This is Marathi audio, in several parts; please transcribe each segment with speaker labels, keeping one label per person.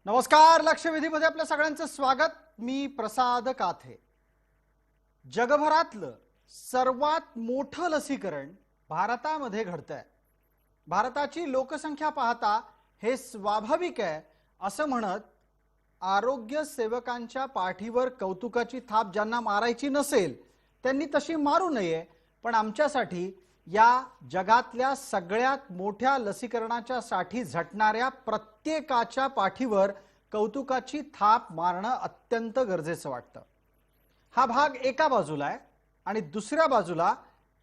Speaker 1: नमस्कार. लक्षवेधीमध्ये आपल्या सगळ्यांचं स्वागत. मी प्रसाद काथे. जगभरातलं सर्वात मोठं लसीकरण भारतामध्ये घडतंय. भारताची लोकसंख्या पाहता हे स्वाभाविक आहे असं म्हणत आरोग्य सेवकांच्या पाठीवर कौतुकाची थाप ज्यांना मारायची नसेल त्यांनी तशी मारू नये, पण आमच्यासाठी या जगातल्या सगळ्यात मोठ्या लसीकरणाच्या साठी झटणाऱ्या प्रत्येकाच्या पाठीवर कौतुकाची थाप मारणं अत्यंत गरजेचं वाटतं. हा भाग एका बाजूला आहे आणि दुसऱ्या बाजूला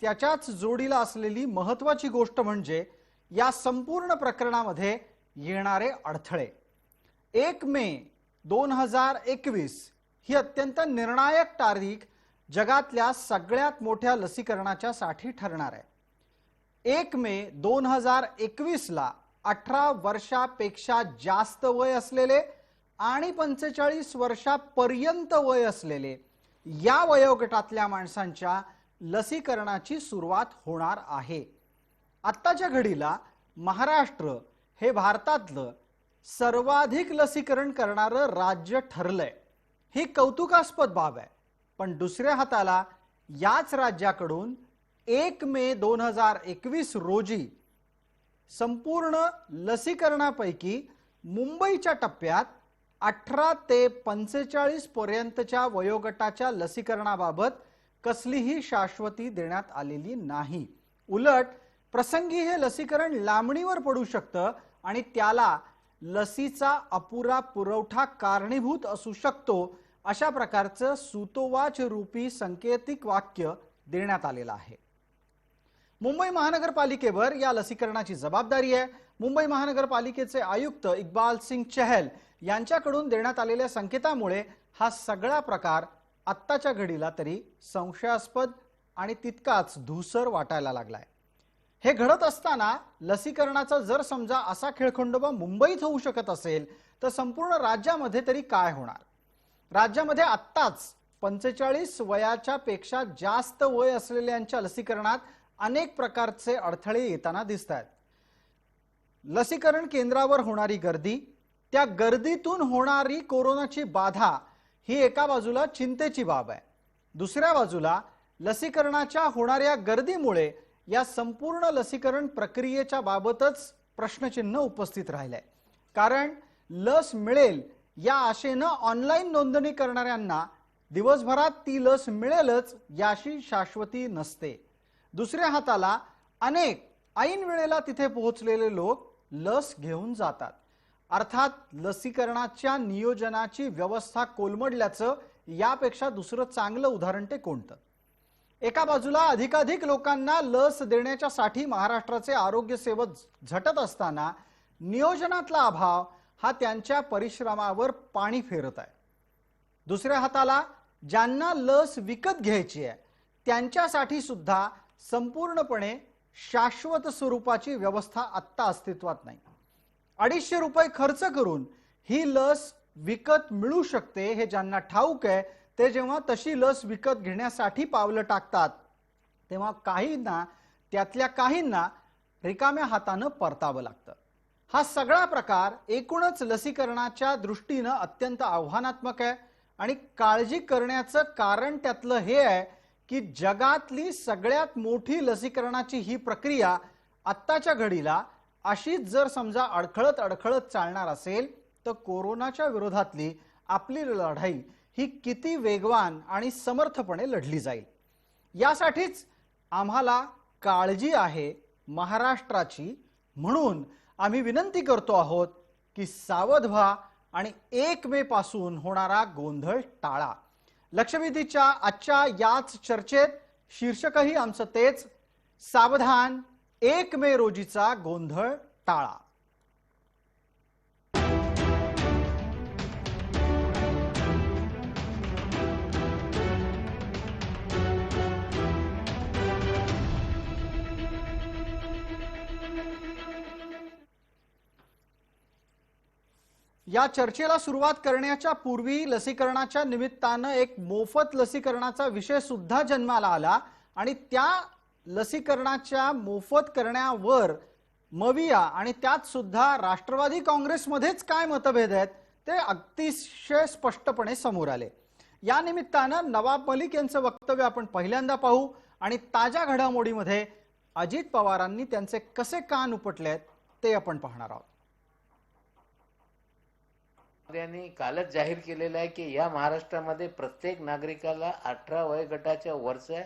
Speaker 1: त्याच्याच जोडीला असलेली महत्त्वाची गोष्ट म्हणजे या संपूर्ण प्रकरणामध्ये येणारे अडथळे. 1 मे 2021 ही अत्यंत निर्णायक तारीख जगातल्या सगळ्यात मोठ्या लसीकरणाच्या साठी ठरणार आहे. 1 मे 2021 ला 18 वर्षापेक्षा जास्त वय असलेले आणि 45 वर्षापर्यंत वय असलेले या वयोगटातल्या माणसांच्या लसीकरणाची सुरुवात होणार आहे. आत्ताच्या घडीला महाराष्ट्र हे भारतातलं सर्वाधिक लसीकरण करणारं राज्य ठरलंय. ही कौतुकास्पद बाब आहे. पण दुसऱ्या हाताला याच राज्याकडून 1 मे 2021 रोजी संपूर्ण लसीकरणापैकी मुंबईच्या टप्प्यात 18 ते 45 पर्यंतच्या वयोगटाच्या लसीकरणाबाबत कसलीही शाश्वती देण्यात आलेली नाही. उलट प्रसंगी हे लसीकरण लांबणीवर पडू शकतं आणि त्याला लसीचा अपुरा पुरवठा कारणीभूत असू शकतो अशा प्रकारचं सूतोवाच रूपी संकेतिक वाक्य देण्यात आलेलं आहे. मुंबई महानगरपालिकेवर या लसीकरणाची जबाबदारी आहे. मुंबई महानगरपालिकेचे आयुक्त इक्बाल सिंग चहल यांच्याकडून देण्यात आलेल्या संकेतामुळे हा सगळा प्रकार आत्ताच्या घडीला तरी संशयास्पद आणि तितकाच धूसर वाटायला लागलाय. हे घडत असताना लसीकरणाचा जर समजा असा खेळखंडोबा मुंबईत होऊ शकत असेल तर संपूर्ण राज्यामध्ये तरी काय होणार? राज्यामध्ये आत्ताच 45 वयाच्या पेक्षा जास्त वय असलेल्यांच्या लसीकरणात अनेक प्रकारचे अडथळे येताना दिसत आहेत. लसीकरण केंद्रावर होणारी गर्दी, त्या गर्दीतून होणारी कोरोनाची बाधा ही एका बाजूला चिंतेची बाब आहे. दुसऱ्या बाजूला लसीकरणाच्या होणाऱ्या गर्दीमुळे या संपूर्ण लसीकरण प्रक्रियेच्या बाबतच प्रश्नचिन्ह उपस्थित राहिलंय. कारण लस मिळेल या आशेनं ऑनलाईन नोंदणी करणाऱ्यांना दिवसभरात ती लस मिळेलच याची शाश्वती नसते. दुसऱ्या हाताला अनेक ऐन वेळेला तिथे पोहोचलेले लोक लस घेऊन जातात. अर्थात लसीकरणाच्या नियोजनाची व्यवस्था कोलमडल्याचं यापेक्षा दुसरं चांगलं उदाहरण ते कोणतं? एका बाजूला अधिकाधिक लोकांना लस देण्याच्या साठी महाराष्ट्राचे आरोग्य सेवक झटत असताना नियोजनातला अभाव हा त्यांच्या परिश्रमावर पाणी फेरत आहे. दुसऱ्या हाताला ज्यांना लस विकत घ्यायची आहे त्यांच्यासाठी सुद्धा संपूर्णपणे शाश्वत स्वरूपाची व्यवस्था आत्ता अस्तित्वात नाही. 250 रुपये खर्च करून ही लस विकत मिळू शकते हे ज्यांना ठाऊक आहे ते जेव्हा तशी लस विकत घेण्यासाठी पावलं टाकतात तेव्हा त्यातल्या काहींना रिकाम्या हातानं परतावं लागतं. हा सगळा प्रकार एकूणच लसीकरणाच्या दृष्टीनं अत्यंत आव्हानात्मक आहे आणि काळजी करण्याचं कारण त्यातलं हे आहे की जगातली सगळ्यात मोठी लसीकरणाची ही प्रक्रिया आत्ताच्या घडीला अशीच जर समजा अडखळत चालणार असेल तर कोरोनाच्या विरोधातली आपली लढाई ही किती वेगवान आणि समर्थपणे लढली जाईल. यासाठीच आम्हाला काळजी आहे महाराष्ट्राची. म्हणून आम्ही विनंती करतो आहोत की सावध व्हा आणि 1 मे पासून होणारा गोंधळ टाळा. लक्षवेधीच्या आजच्या याच चर्चेत शीर्षकही आमचं तेच, सावधान 1 मे रोजीचा गोंधळ टाळा. या चर्चेला सुरुवात करण्याच्या पूर्वी लसीकरणाच्या निमित्तानं एक मोफत लसीकरणाचा विषय सुद्धा जन्माला आला आणि त्या लसीकरणाच्या मोफत करण्यावर मविया आणि त्यात सुद्धा राष्ट्रवादी काँग्रेसमध्येच काय मतभेद आहेत ते अतिशय स्पष्टपणे समोर आले. या निमित्तानं नवाब मलिक यांचं वक्तव्य आपण पहिल्यांदा पाहू आणि ताज्या घडामोडीमध्ये अजित पवारांनी त्यांचे कसे कान उपटलेत ते आपण पाहणार आहोत.
Speaker 2: त्यांनी कालच जाहीर केलेलं आहे की या महाराष्ट्रामध्ये प्रत्येक नागरिकाला 18 वयोगटाच्या वरचा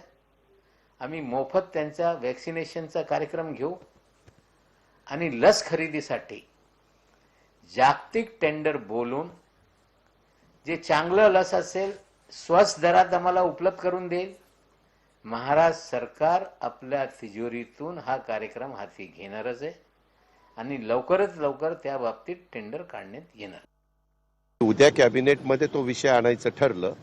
Speaker 2: आम्ही मोफत त्यांचा वॅक्सिनेशनचा कार्यक्रम घेऊ आणि लस खरेदीसाठी जागतिक टेंडर बोलून जे चांगलं लस असेल स्वस्त दरात आम्हाला उपलब्ध करून देईल. महाराष्ट्र सरकार आपल्या तिजोरीतून हा कार्यक्रम हाती घेणारच आहे आणि लवकरच लवकर त्या बाबतीत टेंडर काढण्यात येणार.
Speaker 3: उद्या कॅबिनेटमध्ये तो विषय आणायचं ठरलं.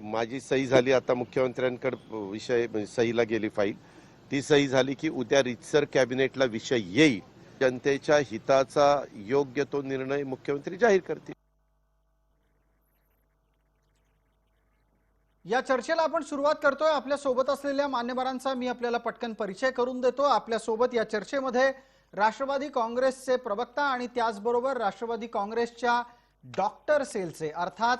Speaker 3: माझी सही झाली, आता मुख्यमंत्र्यांकडे विषय सहीला गेली फाईल, ती सही झाली की उद्या रितसर कॅबिनेटला विषय येईल. जनतेच्या हिताचा योग्य तो निर्णय मुख्यमंत्री जाहीर करतील.
Speaker 1: या चर्चेला आपण सुरुवात करतोय. आपल्या सोबत असलेल्या मान्यवरांचा मी आपल्याला पटकन परिचय करून देतो. आपल्या सोबत या चर्चेमध्ये राष्ट्रवादी काँग्रेसचे प्रवक्ता आणि त्याचबरोबर राष्ट्रवादी काँग्रेसच्या डॉक्टर सेलचे अर्थात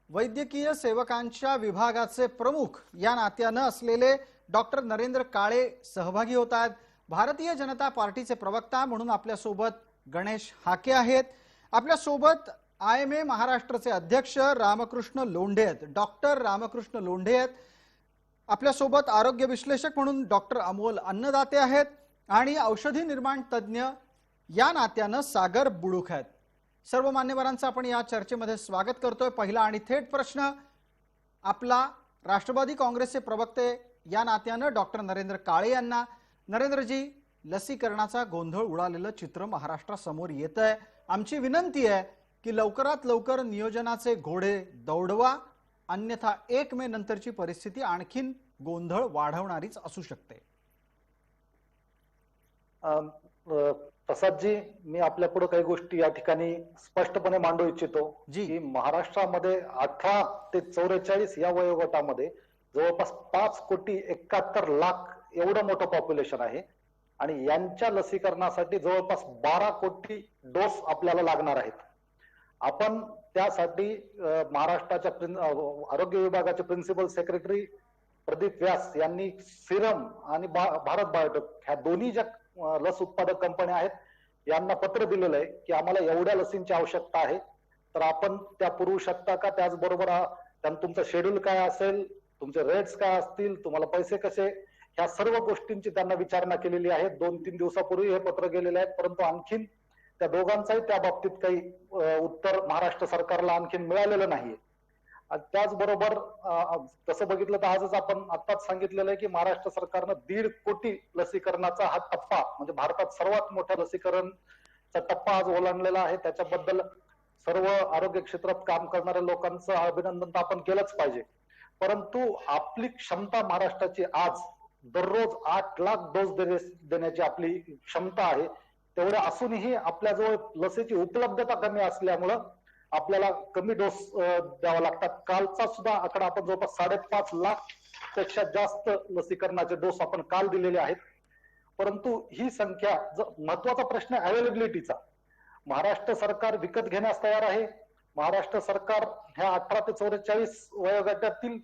Speaker 1: वैद्यकीय सेवकांच्या विभागाचे प्रमुख या नात्यानं असलेले डॉक्टर नरेंद्र काळे सहभागी होत आहेत. भारतीय जनता पार्टीचे प्रवक्ता म्हणून आपल्या सोबत गणेश हाके आहेत. आपल्या सोबत IMA महाराष्ट्राचे अध्यक्ष रामकृष्ण लोंढे आहेत, डॉक्टर रामकृष्ण लोंढे आहेत. आपल्या सोबत आरोग्य विश्लेषक म्हणून डॉक्टर अमोल अन्नदाते आहेत आणि औषधी निर्माण तज्ञ या नात्यानं सागर बुडूख आहेत. सर्व मान्यवरांचं आपण या चर्चेमध्ये स्वागत करतोय. पहिला आणि थेट प्रश्न आपला राष्ट्रवादी काँग्रेसचे प्रवक्ते या नात्यानं डॉक्टर नरेंद्र काळे यांना. नरेंद्रजी, लसीकरणाचा गोंधळ उडालेलं चित्र महाराष्ट्रासमोर येत आहे. आमची विनंती आहे की लवकरात लवकर नियोजनाचे घोडे दौडवा, अन्यथा 1 मे नंतरची परिस्थिती आणखीन गोंधळ वाढवणारीच असू शकते.
Speaker 4: प्रसादजी, मी आपल्या पुढे काही गोष्टी या ठिकाणी स्पष्टपणे मांडू इच्छितो की महाराष्ट्रामध्ये 18 ते 44 या वयोगटामध्ये जवळपास 5,71,00,000 एवढं मोठं पॉप्युलेशन आहे आणि यांच्या लसीकरणासाठी जवळपास 12 कोटी डोस आपल्याला लागणार आहेत. आपण त्यासाठी महाराष्ट्राच्या आरोग्य विभागाचे प्रिन्सिपल सेक्रेटरी प्रदीप व्यास यांनी सिरम आणि भारत बायोटेक ह्या दोन्ही ज्या लस उत्पादक कंपन्या आहेत यांना पत्र दिलेलं आहे की आम्हाला एवढ्या लसींची आवश्यकता आहे, तर आपण त्या पुरवू शकता का. त्याचबरोबर तुमचं शेड्यूल काय असेल, तुमचे रेट्स काय असतील, तुम्हाला पैसे कसे, ह्या सर्व गोष्टींची त्यांना विचारणा केलेली आहे. 2-3 दिवसापूर्वी हे पत्र गेलेले आहेत, परंतु आणखीन त्या दोघांचाही त्या बाबतीत काही उत्तर महाराष्ट्र सरकारला आणखीन मिळालेलं नाहीये. त्याचबरोबर तसं बघितलं तर आजच आपण आत्ताच सांगितलेलं आहे की महाराष्ट्र सरकारनं 1.5 कोटी लसीकरणाचा हा टप्पा म्हणजे भारतात सर्वात मोठा लसीकरणचा टप्पा आज ओलांडलेला आहे. त्याच्याबद्दल सर्व आरोग्य क्षेत्रात काम करणाऱ्या लोकांचं अभिनंदन तर आपण केलंच पाहिजे. परंतु आपली क्षमता महाराष्ट्राची आज दररोज 8 लाख डोस देण्याची आपली क्षमता आहे. तेवढ्या असूनही आपल्याजवळ लसीची उपलब्धता कमी असल्यामुळं आपल्याला कमी डोस द्यावा लागतात. कालचा सुद्धा आकडा आपण जवळपास 5.5 लाख पेक्षा जास्त लसीकरणाचे डोस आपण काल दिलेले आहेत. परंतु ही संख्या, महत्वाचा प्रश्न अवेलेबिलिटीचा, महाराष्ट्र सरकार विकत घेण्यास तयार आहे. महाराष्ट्र सरकार ह्या 18 ते 44 वयोगटातील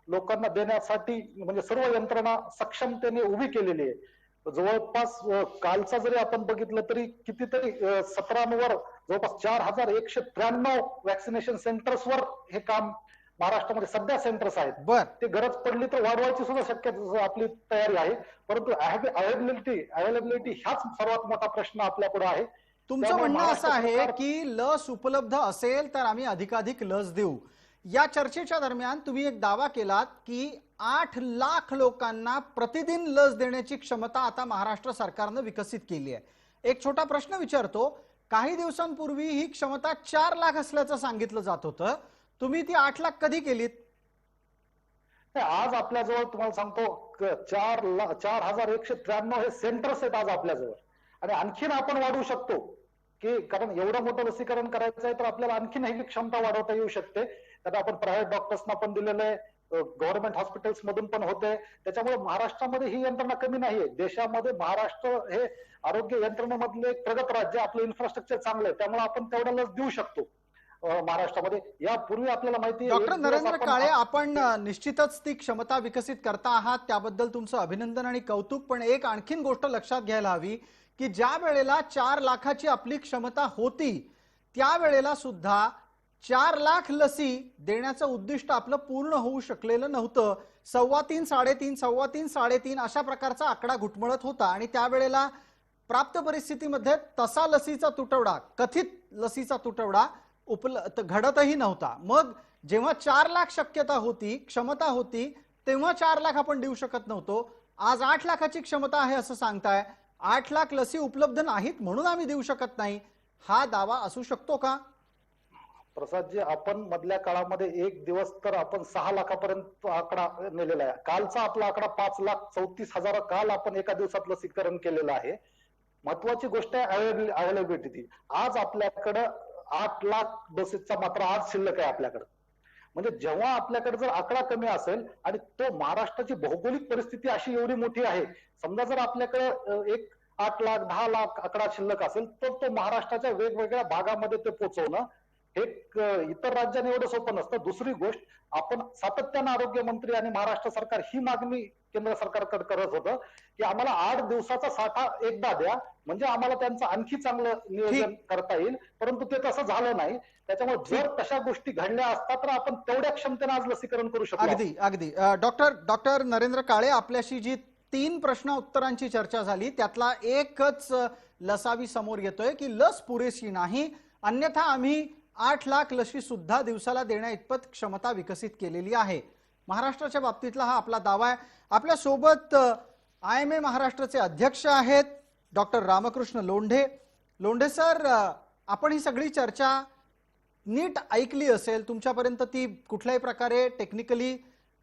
Speaker 4: लोकांना देण्यासाठी म्हणजे सर्व यंत्रणा सक्षमतेने उभी केलेली आहे. जवळपास कालचा जरी आपण बघितलं तरी कितीतरी 17वर जवळपास 4,193 वॅक्सिनेशन सेंटर्सवर हे काम महाराष्ट्रामध्ये सध्या सेंटर्स आहेत. ते गरज पडली तर वाढवायची सुद्धा शक्यता आपली तयारी आहे. परंतु अवेलेबिलिटी हाच सर्वात मोठा प्रश्न आपल्या पुढे आहे.
Speaker 1: तुमचं म्हणणं असं आहे की लस उपलब्ध असेल तर आम्ही अधिकाधिक लस देऊ. या चर्चेच्या दरम्यान तुम्ही एक दावा केलात की 8 लाख लोकांना प्रतिदिन लस देण्याची क्षमता आता महाराष्ट्र सरकारनं विकसित केली आहे. एक छोटा प्रश्न विचारतो, काही दिवसांपूर्वी ही क्षमता 4 लाख असल्याचं सांगितलं जात होतं. तुम्ही ती 8 लाख कधी केलीत?
Speaker 4: आज आपल्याजवळ तुम्हाला सांगतो 4,193 हे सेंटर्स आहेत आज आपल्याजवळ आणि आणखीन आपण वाढवू शकतो की कारण एवढं मोठं लसीकरण करायचं आहे तर आपल्याला आणखीन ही क्षमता वाढवता येऊ शकते. त्यात आपण प्रायव्हेट डॉक्टर्सना पण दिलेलं आहे, गव्हर्नमेंट हॉस्पिटल्स मधून पण होते. त्याच्यामुळे महाराष्ट्रामध्ये ही यंत्रणा कमी नाहीये. देशामध्ये महाराष्ट्र हे आरोग्य यंत्रणेमधले एक प्रगत राज्य, आपलं इन्फ्रास्ट्रक्चर चांगलं आहे, त्यामुळे आपण तेवढा लस देऊ शकतो. महाराष्ट्रामध्ये यापूर्वी आपल्याला माहिती आहे,
Speaker 1: डॉक्टर
Speaker 4: एक दिवस
Speaker 1: नरेंद्र
Speaker 4: आपण
Speaker 1: काळे, आपण निश्चितच ती क्षमता विकसित करता आहात, त्याबद्दल तुमचं अभिनंदन आणि कौतुक. पण एक आणखीन गोष्ट लक्षात घ्यायला हवी की ज्या वेळेला 4 लाखाची आपली क्षमता होती त्यावेळेला सुद्धा 4 लाख लसी देण्याचं उद्दिष्ट आपलं पूर्ण होऊ शकलेलं नव्हतं. 3.25, 3.5, 3.25, 3.5 अशा प्रकारचा आकडा घुटमळत होता आणि त्यावेळेला प्राप्त परिस्थितीमध्ये तसा लसीचा तुटवडा, कथित लसीचा तुटवडा घडतही नव्हता. मग जेव्हा 4 लाख शक्यता होती, क्षमता होती, तेव्हा 4 लाख आपण देऊ शकत नव्हतो. आज 8 लाखाची क्षमता आहे असं सांगताय. 8 लाख लसी उपलब्ध नाहीत म्हणून आम्ही देऊ शकत नाही, हा दावा असू शकतो का?
Speaker 4: प्रसादजी, आपण मधल्या काळामध्ये एक दिवस तर आपण 6 लाखापर्यंत आकडा नेलेला आहे. कालचा आपला आकडा 5,34,000 काल आपण एका दिवसात लसीकरण केलेलं आहे. महत्वाची गोष्ट आहे अवेलेबिलिटी. आज आपल्याकडे 8 लाख डोसेसचा मात्र आज शिल्लक आहे आपल्याकडे. म्हणजे जेव्हा आपल्याकडे जर आकडा कमी असेल आणि तो महाराष्ट्राची भौगोलिक परिस्थिती अशी एवढी मोठी आहे, समजा जर आपल्याकडे एक 8 लाख 10 लाख आकडा शिल्लक असेल तर तो महाराष्ट्राच्या वेगवेगळ्या भागामध्ये ते पोहोचवणं हे इतर राज्यांनी एवढं सोपं नसतं. दुसरी गोष्ट, आपण सातत्यानं आरोग्यमंत्री आणि महाराष्ट्र सरकार ही मागणी केंद्र सरकारकडे करत होतं की आम्हाला 8 दिवसाचा साठा एकदा द्या, म्हणजे आम्हाला त्यांचं आणखी चांगलं नियोजन करता येईल. परंतु ते तसं झालं नाही. त्याच्यामुळे जर तशा गोष्टी घडल्या असतात तर आपण तेवढ्या क्षमतेने आज लसीकरण करू शकतो.
Speaker 1: अगदी अगदी. डॉक्टर नरेंद्र काळे, आपल्याशी जी 3 प्रश्न उत्तरांची चर्चा झाली त्यातला एकच लसावी समोर येतोय की लस पुरेशी नाही, अन्यथा आम्ही 8 लाख लशी सुद्धा दिवसाला देण्या इतपत क्षमता विकसित केलेली आहे. महाराष्ट्राच्या बाबतीतला हा आपला दावा आहे. आपल्या सोबत IMA महाराष्ट्राचे अध्यक्ष आहेत डॉक्टर रामकृष्ण लोंढे. लोंढे सर, आपण ही सगळी चर्चा नीट ऐकली असेल, तुमच्यापर्यंत ती कुठल्याही प्रकारे टेक्निकली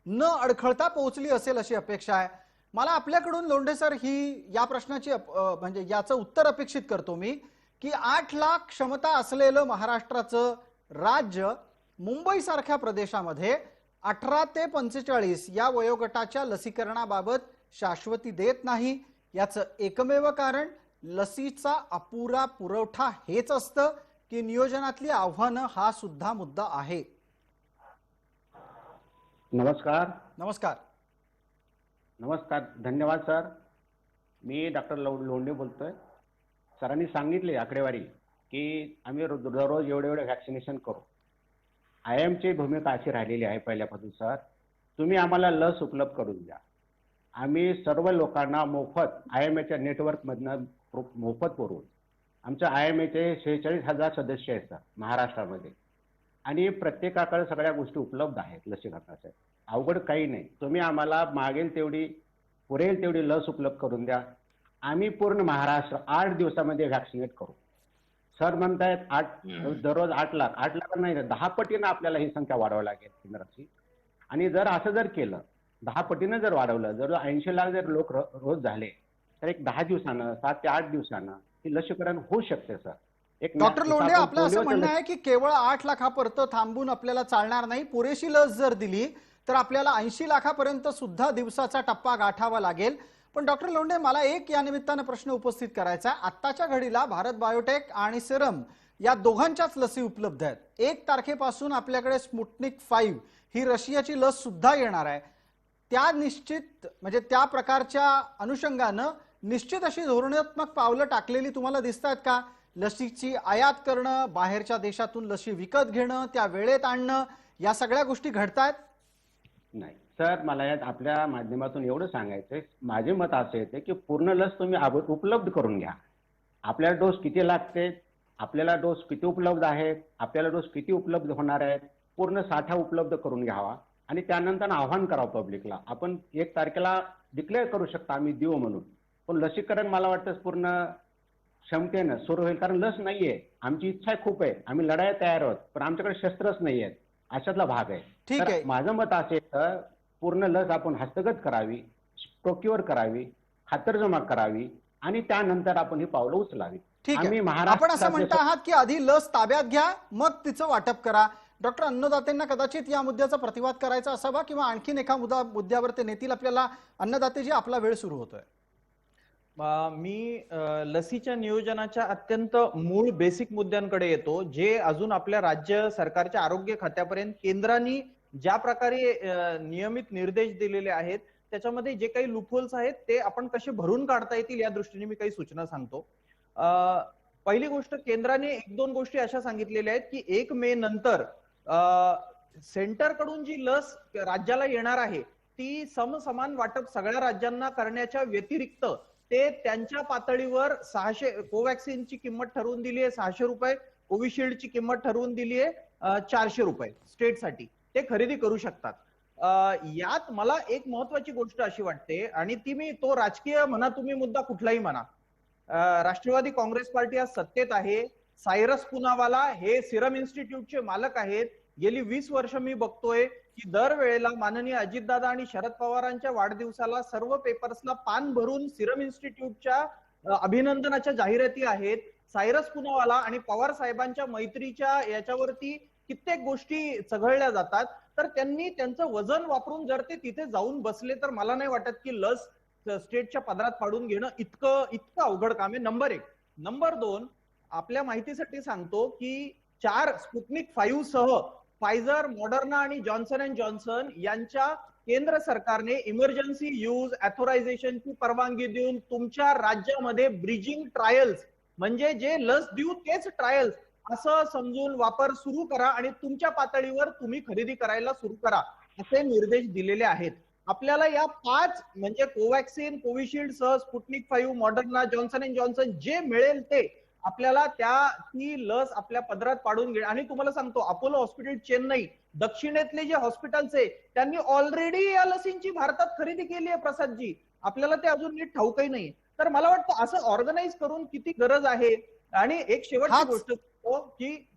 Speaker 1: न अडखळता पोहोचली असेल अशी अपेक्षा आहे. मला आपल्याकडून लोंढे सर ही या प्रश्नाची म्हणजे याचं उत्तर अपेक्षित करतो मी की 8 लाख क्षमता असलेलं महाराष्ट्राचं राज्य मुंबई सारख्या प्रदेशामध्ये 18 ते 45 या वयोगटाच्या लसीकरणाबाबत शाश्वती देत नाही. याचं एकमेव कारण लसीचा अपुरा पुरवठा हेच असतं की नियोजनातली आव्हानं हा सुद्धा मुद्दा आहे?
Speaker 5: नमस्कार.
Speaker 1: नमस्कार.
Speaker 5: नमस्कार, धन्यवाद सर. मी डॉक्टर लोंढे बोलतोय. सरांनी सांगितले आकडेवारी की आम्ही दररोज एवढे व्हॅक्सिनेशन करू. IMची भूमिका अशी राहिलेली आहे पहिल्यापासून. सर, तुम्ही आम्हाला लस उपलब्ध करून द्या. आम्ही सर्व लोकांना मोफत IMAच्या नेटवर्कमधनं मोफत पुरवू. आमच्या IMAचे 46,000 सदस्य आहेत सर महाराष्ट्रामध्ये, आणि प्रत्येकाकडे सगळ्या गोष्टी उपलब्ध आहेत लसीकरणाच्या. अवघड काही नाही. तुम्ही आम्हाला मागेल तेवढी पुरेल तेवढी लस उपलब्ध करून द्या. आम्ही पूर्ण महाराष्ट्र 8 दिवसामध्ये व्हॅक्सिनेट करू. सर म्हणतायत दररोज 8 लाख नाही, 10 पटीनं आपल्याला ही संख्या वाढवावी लागेल केंद्राची. आणि जर असं जर केलं, 10 पटीनं जर वाढवलं, जर 80 लाख जर लोक रोज झाले तर एक 10 दिवसानं 7 ते 8 दिवसानं ही लसीकरण होऊ शकते सर.
Speaker 1: डॉक्टर लोंढे, आपलं असं म्हणणं आहे की केवळ 8 लाखापर्यंत थांबून आपल्याला चालणार नाही. पुरेशी लस जर दिली तर आपल्याला 80 लाखापर्यंत सुद्धा दिवसाचा टप्पा गाठावा लागेल. पण डॉक्टर लोंढे, मला एक या निमित्तानं प्रश्न उपस्थित करायचा आहे. आत्ताच्या घडीला भारत बायोटेक आणि सेरम या दोघांच्याच लसी उपलब्ध आहेत. 1 तारखेपासून आपल्याकडे स्पुटनिक 5 ही रशियाची लस सुद्धा येणार आहे. त्या निश्चित म्हणजे त्या प्रकारच्या अनुषंगानं निश्चित अशी धोरणात्मक पावलं टाकलेली तुम्हाला दिसतात का? लसीची आयात करणं, बाहेरच्या देशातून लसी विकत घेणं, त्या वेळेत आणणं, या सगळ्या गोष्टी घडतायत?
Speaker 5: नाही सर, मला यात आपल्या माध्यमातून एवढं सांगायचंय, माझे मत असे येते की पूर्ण लस तुम्ही उपलब्ध करून घ्या. आपल्याला डोस किती लागते, आपल्याला डोस किती उपलब्ध आहेत, आपल्याला डोस किती उपलब्ध होणार आहेत, पूर्ण साठा उपलब्ध करून घ्यावा. आणि त्यानंतर आव्हान करावं पब्लिकला. आपण 1 तारखेला डिक्लेअर करू शकता आम्ही देऊ म्हणून, पण लसीकरण मला वाटतं पूर्ण क्षमतेनं सुरू होईल. कारण लस नाहीये, आमची इच्छा खूप आहे, आम्ही लढायला तयार आहोत, पण आमच्याकडे शस्त्रच नाही आहेत, अशातला भाग आहे.
Speaker 1: ठीक आहे.
Speaker 5: माझं मत असे तर पूर्ण लस आपण हस्तगत करावी, प्रोक्युअर करावी, खातरजमा करावी, आणि त्यानंतर आपण ही पावलं उचलावी.
Speaker 1: ठीक आहे. आपण असं म्हणता आहात की आधी लस ताब्यात घ्या, मग तिचं वाटप करा. डॉक्टर अन्नदातेंना कदाचित या मुद्द्याचा प्रतिवाद करायचा असावा किंवा आणखीन एका मुद्द्यावर ते नेतील आपल्याला. अन्नदातेजी, आपला वेळ सुरू होतोय.
Speaker 6: मी लसीच्या नियोजनाच्या अत्यंत मूळ बेसिक मुद्द्यांकडे येतो, जे अजून आपल्या राज्य सरकारच्या आरोग्य खात्यापर्यंत केंद्राने ज्या प्रकारे नियमित निर्देश दिलेले आहेत, त्याच्यामध्ये जे काही लूपहोल्स आहेत ते आपण कसे भरून काढता येतील या दृष्टीने मी काही सूचना सांगतो. पहिली गोष्ट, केंद्राने 1-2 गोष्टी अशा सांगितलेल्या आहेत की 1 मे नंतर सेंटरकडून जी लस राज्याला येणार आहे ती समसमान वाटप सगळ्या राज्यांना करण्याच्या व्यतिरिक्त ते त्यांच्या पातळीवर 600 कोवॅक्सिनची किंमत ठरवून दिली आहे 600 रुपये, कोविशिल्डची किंमत ठरवून दिली आहे 400 रुपये स्टेटसाठी, ते खरेदी करू शकतात. यात मला एक महत्वाची गोष्ट अशी वाटते, आणि ती मी, तो राजकीय म्हणा तुम्ही मुद्दा कुठलाही म्हणा, राष्ट्रवादी काँग्रेस पार्टी आज सत्तेत आहे. सायरस पुनावाला हे सिरम इन्स्टिट्यूटचे मालक आहेत. गेली 20 वर्ष मी बघतोय की दरवेळेला माननीय अजितदादा आणि शरद पवारांच्या वाढदिवसाला सर्व पेपर्सला पान भरून सिरम इन्स्टिट्यूटच्या अभिनंदनाच्या जाहिराती आहेत. सायरस पुनावाला आणि पवार साहेबांच्या मैत्रीच्या याच्यावरती कित्येक गोष्टी चघळल्या जातात. तर त्यांनी त्यांचं वजन वापरून जर ते तिथे जाऊन बसले तर मला नाही वाटत की लस स्टेटच्या पदरात पाडून घेणं इतकं अवघड काम आहे. नंबर 1. नंबर 2, आपल्या माहितीसाठी सांगतो की 4 स्पुटनिक 5 सह फायझर, मॉडर्ना आणि जॉन्सन अँड जॉन्सन यांच्या केंद्र सरकारने इमर्जन्सी यूज ऑथरायझेशनची परवानगी देऊन तुमच्या राज्यामध्ये ब्रिजिंग ट्रायल्स, म्हणजे जे लस देऊ तेच ट्रायल्स असं समजून वापर सुरू करा आणि तुमच्या पातळीवर तुम्ही खरेदी करायला सुरू करा, असे निर्देश दिलेले आहेत. आपल्याला या 5 म्हणजे कोवॅक्सिन, कोविशिल्ड सह Sputnik 5, Moderna, Johnson and Johnson जे मिळेल ते आपल्याला ती लस आपल्या पदरात पाडून घे. आणि तुम्हाला सांगतो, अपोलो हॉस्पिटल चेन्नई, दक्षिणेतले जे हॉस्पिटल्स आहे त्यांनी ऑलरेडी या लसींची भारतात खरेदी केली आहे प्रसादजी. आपल्याला ते अजून नीट ठाऊकही नाही. तर मला वाटतं असं ऑर्गनाईज करून किती गरज आहे. आणि एक शेवटची गोष्ट की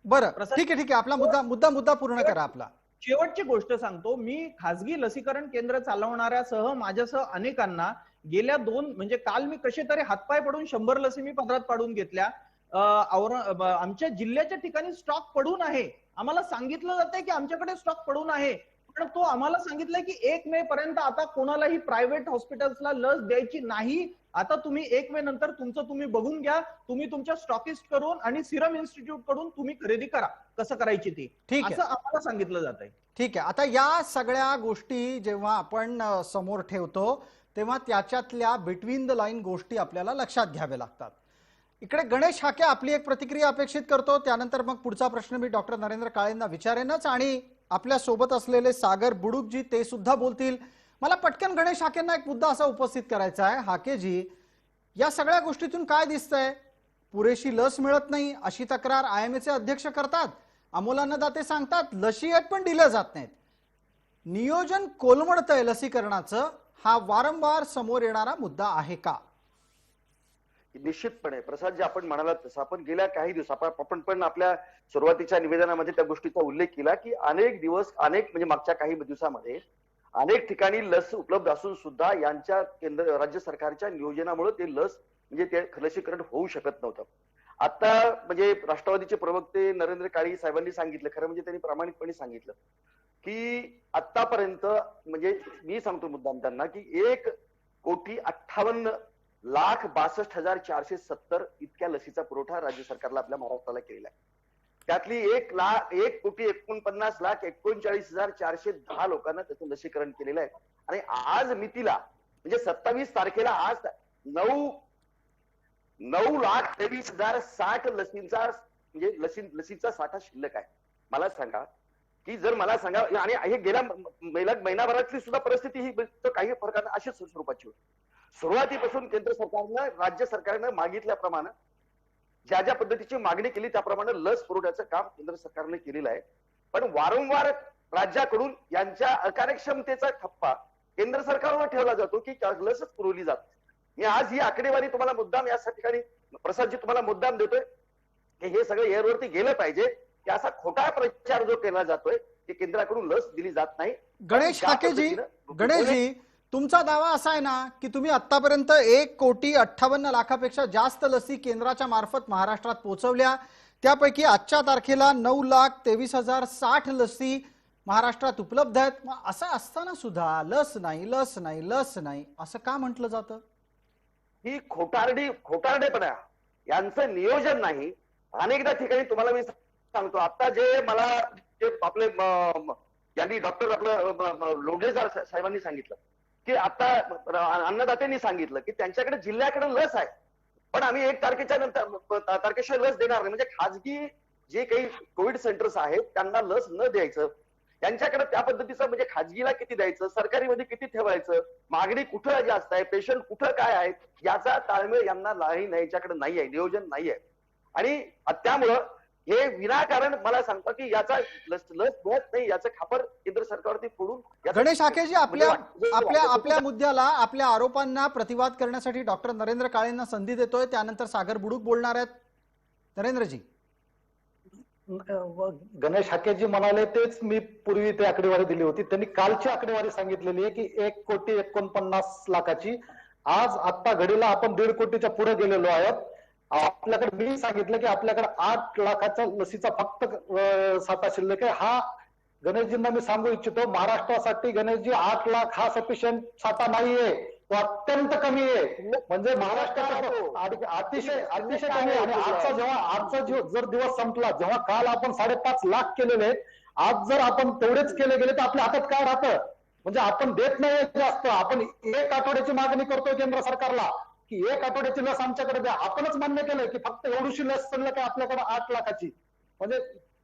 Speaker 1: बरं ठीक आहे, आपला मुद्दा पूर्ण करा आपला.
Speaker 6: शेवटची गोष्ट सांगतो, मी खासगी लसीकरण केंद्र चालवणाऱ्यासह माझ्यासह अनेकांना गेल्या 2 म्हणजे काल मी कसे तरी हातपाय पडून 100 लसी मी पदरात पाडून घेतल्या. आमच्या जिल्ह्याच्या ठिकाणी स्टॉक पडून आहे. आम्हाला सांगितलं जातंय की आमच्याकडे स्टॉक पडून आहे, पण तो आम्हाला सांगितलंय की 1 मे पर्यंत आता कोणालाही प्रायव्हेट हॉस्पिटल्सला लस द्यायची नाही. आता तुम्ही 1 मे नंतर तुमचं तुम्ही बघून घ्या, तुम्ही तुमच्या स्टॉकिस्ट करून आणि सिरम इन्स्टिट्यूट कडून तुम्ही खरेदी करा, कसं करायची ती, असं आम्हाला सांगितलं जात आहे.
Speaker 1: ठीक आहे. आता या सगळ्या गोष्टी जेव्हा आपण समोर ठेवतो तेव्हा त्याच्यातल्या बिटवीन द लाईन गोष्टी आपल्याला लक्षात घ्याव्या लागतात. इकडे गणेश हाके आपली एक प्रतिक्रिया अपेक्षित करतो, त्यानंतर मग पुढचा प्रश्न मी डॉक्टर नरेंद्र काळेंना विचारेनच, आणि आपल्या सोबत असलेले सागर बुडुकजी ते सुद्धा बोलतील. मला पटकन गणेश हाकेंना एक मुद्दा असा उपस्थित करायचा आहे. हाकेजी, या सगळ्या गोष्टीतून काय दिसतंय? पुरेशी लस मिळत नाही अशी तक्रार IMAचे अध्यक्ष करतात, अमोल अन्नदाते सांगतात लशी आहेत पण दिल्या जात नाहीत, नियोजन कोलमडतंय लसीकरणाचं, हा वारंवार समोर येणारा मुद्दा आहे का?
Speaker 7: निश्चितपणे प्रसाद, जे आपण म्हणालात तसं आपण गेल्या काही दिवस आपण पण आपल्या सुरुवातीच्या निवेदनामध्ये त्या गोष्टीचा उल्लेख केला की अनेक दिवस म्हणजे मागच्या काही दिवसामध्ये अनेक ठिकाणी लस उपलब्ध असून सुद्धा यांच्या केंद्र राज्य सरकारच्या नियोजनामुळे ते लस म्हणजे ते लसीकरण होऊ शकत नव्हतं. आता म्हणजे राष्ट्रवादीचे प्रवक्ते नरेंद्र काळे साहेबांनी सांगितलं, खरं म्हणजे त्यांनी प्रामाणिकपणे सांगितलं की आतापर्यंत म्हणजे मी सांगतो मुद्दाम त्यांना की 1,58,62,470 इतक्या लसीचा पुरवठा राज्य सरकारला आपल्या महाराष्ट्राला केलेला आहे. त्यातली 1,39,39,39,410 लोकांना त्याचं लसीकरण केलेलं आहे. आणि आज मितीला म्हणजे 27 तारखेला आज 9,23,060 लसींचा म्हणजे लसीचा साठा शिल्लक आहे. मला सांगा की जर मला सांगा, आणि हे गेल्या महिनाभरातली सुद्धा परिस्थिती ही काही फरकानं अशीच स्वरूपाची होती. सुरुवातीपासून केंद्र सरकारनं राज्य सरकारनं मागितल्याप्रमाणे ज्या ज्या पद्धतीची मागणी केली त्याप्रमाणे लस पुरवठ्याचं काम केंद्र सरकारने केलेलं आहे. पण वारंवार राज्याकडून यांच्या अकार्यक्षमतेचा ठप्पा केंद्र सरकारवर ठेवला जातो की लसच पुरवली जात. मी आज ही आकडेवारी तुम्हाला मुद्दाम या ठिकाणी प्रसादजी तुम्हाला मुद्दाम देतोय की हे सगळं एअरवरती गेलं पाहिजे की असा खोटा प्रचार जो केला जातोय की केंद्राकडून लस दिली जात नाही.
Speaker 1: गणेश हाकेजी, तुमचा दावा असा आहे ना की तुम्ही आतापर्यंत 1,58,00,000पेक्षा जास्त लसी केंद्राच्या मार्फत महाराष्ट्रात पोहोचवल्या, त्यापैकी आजच्या तारखेला 9,23,060 लसी महाराष्ट्रात उपलब्ध आहेत. मग असं असताना सुद्धा लस नाही असं का म्हटलं जातं?
Speaker 7: ही खोटारडेपणा यांचं नियोजन नाही. अनेकदा ठिकाणी तुम्हाला मी सांगतो, आता जे मला जे आपले यांनी डॉक्टर आपलं लोंढे साहेबांनी सांगितलं की आता अन्नदात्यांनी सांगितलं की त्यांच्याकडे जिल्ह्याकडे लस आहे, पण आम्ही 1 तारखेशिवाय लस देणार नाही. म्हणजे खाजगी जे काही कोविड सेंटर्स आहेत त्यांना लस न द्यायचं, त्यांच्याकडे त्या पद्धतीचं म्हणजे खाजगीला किती द्यायचं, सरकारीमध्ये किती ठेवायचं, मागणी कुठं जास्त आहे, पेशंट कुठं काय आहे, याचा ताळमेळ यांना यांच्याकडे नाही आहे, नियोजन नाही आहे. आणि त्यामुळं हे विनाकारण मला सांगतो की याचा लस मिळत नाही याचं खापर केंद्र सरकारवरती फोडून
Speaker 1: गणेश हाकेजी, आपल्या मुद्द्याला, आपल्या आरोपांना प्रतिवाद करण्यासाठी डॉक्टर नरेंद्र काळेंना संधी देतोय. त्यानंतर सागर बुडूक बोलणार आहेत. नरेंद्रजी.
Speaker 4: गणेश हाकेजी म्हणाले तेच मी पूर्वी ते आकडेवारी दिली होती. त्यांनी कालची आकडेवारी सांगितलेली आहे की 1,49,00,000 आज आता घडीला आपण 1.5 कोटीच्या पुढे गेलेलो आहोत. आपल्याकडे मी सांगितलं की आपल्याकडे 8 लाखाचा लसीचा फक्त साठा शिल्लक आहे. हा गणेशजींना मी सांगू इच्छितो, महाराष्ट्रासाठी गणेशजी 8 लाख हा सफिशियंट साठा नाहीये, तो अत्यंत कमी आहे. म्हणजे महाराष्ट्रात अतिशय कमी आहे. आणि आजचा जर दिवस संपला, जेव्हा काल आपण 5.5 लाख केलेले आहेत, आज जर आपण तेवढेच केले गेले तर आपल्या हातात काय राहतं? म्हणजे आपण देत नाही जास्त, आपण 1 आठवड्याची मागणी करतोय केंद्र सरकारला की 1 आठवड्याची लस आमच्याकडे द्या. आपणच मान्य केलंय की फक्त एवढीशी लस शिल्लक आहे आपल्याकडे 8 लाखाची. म्हणजे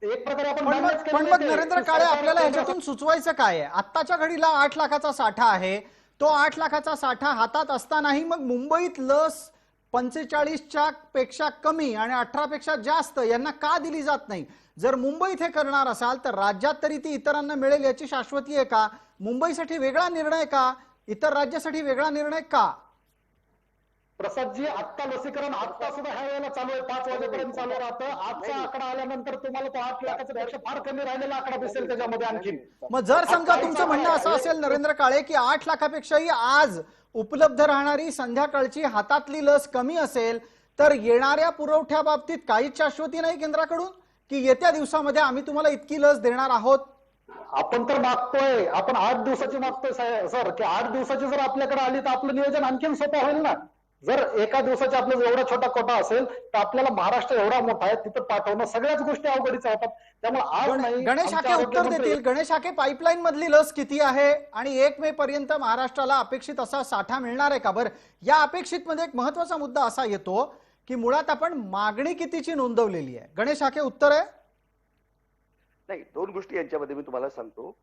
Speaker 4: एक प्रकारे आपण
Speaker 1: पण मग नरेंद्र काळे, आपल्याला ह्याच्यातून सुचवायचं काय आहे? आत्ताच्या घडीला 8 लाखाचा साठा आहे, तो 8 लाखाचा साठा हातात असतानाही मग मुंबईत लस 45च्या पेक्षा कमी आणि 18 पेक्षा जास्त यांना का दिली जात नाही? जर मुंबईत हे करणार असाल तर राज्यात तरी ती इतरांना मिळेल याची शाश्वती आहे का? मुंबईसाठी वेगळा निर्णय का? इतर राज्यासाठी वेगळा निर्णय का?
Speaker 4: प्रसादजी, आत्ता लसीकरण आत्ता सुद्धा ह्या वेळेला चालू आहे, 5 वाजेपर्यंत चालू राहतं. आजचा आकडा आल्यानंतर तुम्हाला तो 8 लाखाच्या पेक्षा फार कमी राहिलेला आकडा दिसेल त्याच्यामध्ये आणखी.
Speaker 1: मग जर समजा तुमचं म्हणणं असं असेल नरेंद्र काळे की 8 लाखापेक्षाही आज उपलब्ध राहणारी संध्याकाळची हातातली लस कमी असेल तर येणाऱ्या पुरवठ्याबाबतीत काहीच शाश्वती नाही केंद्राकडून की येत्या दिवसामध्ये आम्ही तुम्हाला इतकी लस देणार आहोत?
Speaker 4: आपण तर मागतोय, आपण 8 दिवसाची मागतोय सर, की 8 दिवसाची जर आपल्याकडे आली तर आपलं नियोजन आणखीन सोपं होईल ना. जर एका दिवसाचा आपला एवढा छोटा कोटा असेल तर आपल्याला महाराष्ट्र एवढा मोठा आहे, तिथं पाठवणं सगळ्याच गोष्टी अवघडीच्या होतात. त्यामुळे आज नाही.
Speaker 1: गणेश हाके उत्तर देतील. गणेश हाके, पाईपलाईन मधली लस किती आहे आणि 1 मे पर्यंत महाराष्ट्राला अपेक्षित असा साठा मिळणार आहे का? बरं, या अपेक्षित मध्ये एक महत्वाचा मुद्दा असा येतो की मुळात आपण मागणी कितीची नोंदवलेली आहे. गणेश हाके, उत्तर आहे?
Speaker 7: नाही, 2 गोष्टी यांच्यामध्ये मी तुम्हाला सांगतो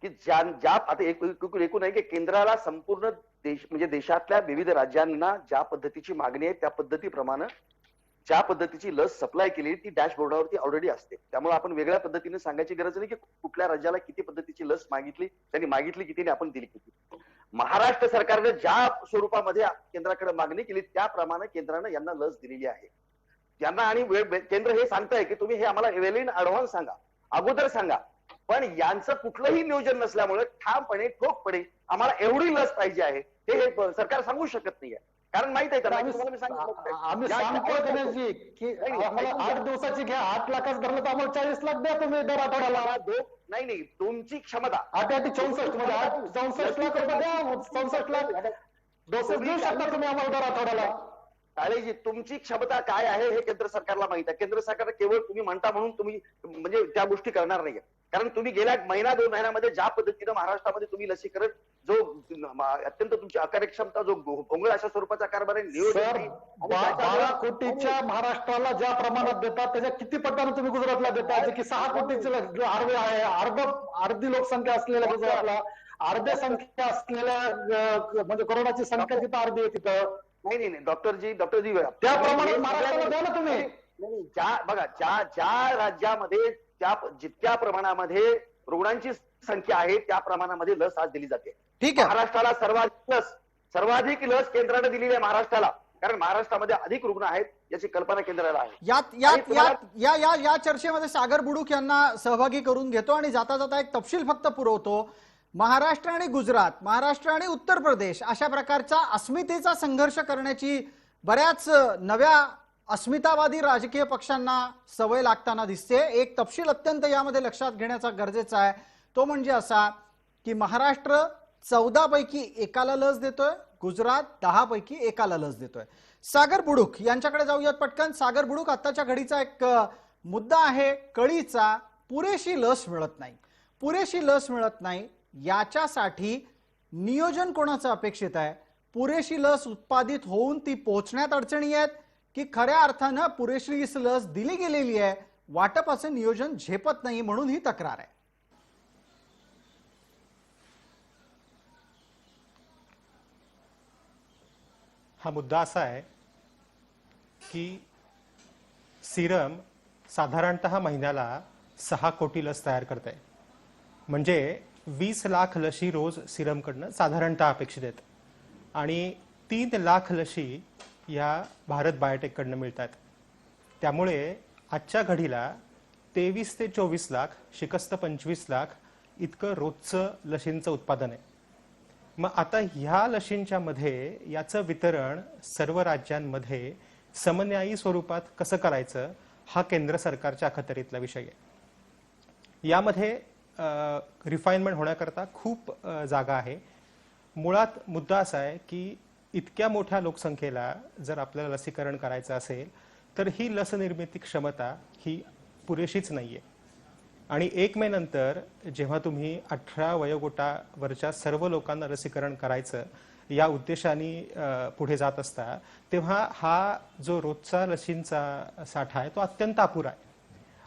Speaker 7: की ज्या आता एकूण आहे की केंद्राला संपूर्ण देश म्हणजे देशातल्या विविध राज्यांना ज्या पद्धतीची मागणी आहे त्या पद्धतीप्रमाणे ज्या पद्धतीची लस सप्लाय केली ती डॅशबोर्डावरती ऑलरेडी असते. त्यामुळे आपण वेगळ्या पद्धतीने सांगायची गरज नाही की कुठल्या राज्याला किती पद्धतीची लस मागितली, त्यांनी मागितली किती आणि आपण दिली किती. महाराष्ट्र सरकारने ज्या स्वरूपामध्ये केंद्राकडे मागणी केली त्याप्रमाणे केंद्रानं यांना लस दिलेली आहे. त्यांना आणि केंद्र हे सांगताय की तुम्ही हे आम्हाला वेल इन ऍडव्हान्स सांगा, अगोदर सांगा. पण यांचं कुठलंही नियोजन नसल्यामुळे ठामपणे ठोकपणे आम्हाला एवढी लस पाहिजे आहे हे सरकार सांगू शकत नाहीये. कारण माहित आहे
Speaker 4: आम्ही सांगतो गणेशजी की आम्हाला 8 दिवसाची घ्या, 8 लाखाच धरलं तर आम्हाला 40 लाख द्या तुम्ही दर आठवड्याला.
Speaker 7: नाही, तुमची क्षमता
Speaker 4: 8-8-64 म्हणजे 64 लाख रुपये द्या, 64 लाख डोसेस देऊ शकता तुम्ही आम्हाला दर आठवड्याला.
Speaker 7: काळेजी, तुमची क्षमता काय आहे हे केंद्र सरकारला माहित आहे. केंद्र सरकार केवळ तुम्ही म्हणता म्हणून तुम्ही म्हणजे त्या गोष्टी करणार नाहीये. कारण तुम्ही गेल्या 1-2 महिन्यामध्ये ज्या पद्धतीनं महाराष्ट्रामध्ये तुम्ही लसीकरण जो अत्यंत तुमची अकार्यक्षमता जो भोंगळ अशा स्वरूपाचा कारभार आहे, नियोजन
Speaker 4: 12 कोटीच्या महाराष्ट्राला ज्या प्रमाणात देतात त्याच्या किती पटाने तुम्ही गुजरातला देता, जे की 6 कोटीचे अर्धे आहे, अर्धी लोकसंख्या असलेल्या गुजरातला, अर्ध्या संख्या असलेल्या म्हणजे कोरोनाची संख्या तिथं अर्धी आहे तिथं.
Speaker 7: नाही डॉक्टरजी
Speaker 4: त्या प्रमाणात महाराष्ट्राला द्या ना तुम्ही.
Speaker 7: ज्या राज्यामध्ये जितक्या प्रमाणामध्ये रुग्णांची संख्या आहे त्या प्रमाणामध्ये लस आज दिली जाते.
Speaker 1: ठीक आहे.
Speaker 7: महाराष्ट्राला सर्वाधिक लस केंद्राने दिलेली आहे महाराष्ट्राला, कारण महाराष्ट्रामध्ये अधिक रुग्ण आहेत याची कल्पना केंद्राला आहे.
Speaker 1: या चर्चेमध्ये सागर बुडूक यांना सहभागी करून घेतो आणि जाता जाता एक तपशील फक्त पुरवतो. महाराष्ट्र आणि गुजरात, महाराष्ट्र आणि उत्तर प्रदेश अशा प्रकारचा अस्मितेचा संघर्ष करण्याची बऱ्याच नव्या अस्मितावादी राजकीय पक्षांना सवय लागताना दिसते. एक तपशील अत्यंत यामध्ये लक्षात घेण्याचा गरजेचा आहे, तो म्हणजे असा की महाराष्ट्र 14 पैकी 1ला लस देतोय, गुजरात 10 पैकी एकाला लस देतोय. सागर बुडूक यांच्याकडे जाऊयात पटकन. सागर बुडूक, आत्ताच्या घडीचा एक मुद्दा आहे कळीचा, पुरेशी लस मिळत नाही. पुरेशी लस मिळत नाही याच्यासाठी नियोजन कोणाचं अपेक्षित आहे? पुरेशी लस उत्पादित होऊन ती पोहोचण्यात अडचणी आहेत की खऱ्या अर्थानं पुरेशी लस दिली गेलेली आहे, वाटपाचं नियोजन झेपत नाही म्हणून ही तक्रार आहे?
Speaker 8: हा मुद्दा असा आहे की सिरम साधारणतः महिन्याला 6 कोटी लस तयार करत आहे. म्हणजे 20 लाख लशी रोज सिरमकडनं साधारणतः अपेक्षित आहेत आणि 3 लाख लशी या भारत बायोटेककडनं मिळतात. त्यामुळे आजच्या घडीला 23 ते 24 लाख, शिकस्त 25 लाख इतकं रोजचं लशींचं उत्पादन आहे. मग आता ह्या लशींच्या मध्ये याचं वितरण सर्व राज्यांमध्ये समन्यायी स्वरूपात कसं करायचं हा केंद्र सरकारच्या अखत्यारीतला विषय आहे. यामध्ये रिफाईनमेंट होण्याकरता खूप जागा आहे. मुळात मुद्दा असा आहे की इतक्या मोठ्या लोकसंख्येला जर आपल्याला लसीकरण करायचं असेल तर ही लस निर्मिती क्षमता ही पुरेशीच नाहीये. आणि 1 मे नंतर जेव्हा तुम्ही 18 वयोगटावरच्या सर्व लोकांना लसीकरण करायचं या उद्देशाने पुढे जात असता तेव्हा हा जो रोजचा लशींचा साठा आहे तो अत्यंत अपुरा आहे.